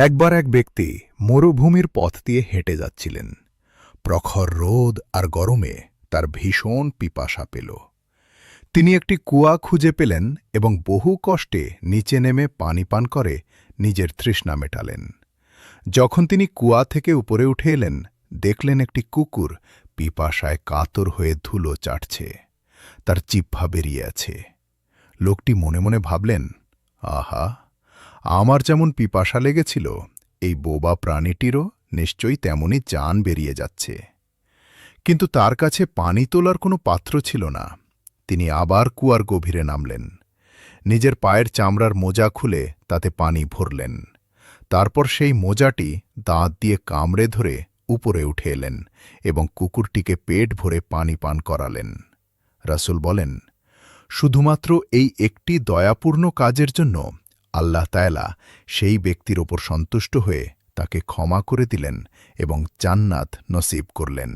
একবার এক ব্যক্তি মরুভূমির পথ দিয়ে হেঁটে যাচ্ছিলেন। প্রখর রোদ আর গরমে তার ভীষণ পিপাসা পেল। তিনি একটি কুয়া খুঁজে পেলেন এবং বহু কষ্টে নিচে নেমে পানি পান করে নিজের তৃষ্ণা মেটালেন। যখন তিনি কুয়া থেকে উপরে উঠে এলেন, দেখলেন একটি কুকুর পিপাসায় কাতর হয়ে ধুলো চাটছে। তার জিহ্বা বেরিয়ে আছে। লোকটি মনে মনে ভাবলেন, আহা, আমার যেমন পিপাসা লেগেছিল, এই বোবা প্রাণীটিরও নিশ্চয়ই তেমনই জান বেরিয়ে যাচ্ছে। কিন্তু তার কাছে পানি তোলার কোনো পাত্র ছিল না। তিনি আবার কুয়ার গভীরে নামলেন। নিজের পায়ের চামড়ার মোজা খুলে তাতে পানি ভরলেন। তারপর সেই মোজাটি দাঁত দিয়ে কামড়ে ধরে উপরে উঠে এলেন এবং কুকুরটিকে পেট ভরে পানি পান করালেন। রাসূল বলেন, শুধুমাত্র এই একটি দয়াপূর্ণ কাজের জন্য আল্লাহ তাআলা সেই ব্যক্তির ওপর সন্তুষ্ট হয়ে তাকে ক্ষমা করে দিলেন এবং জান্নাত নসিব করলেন।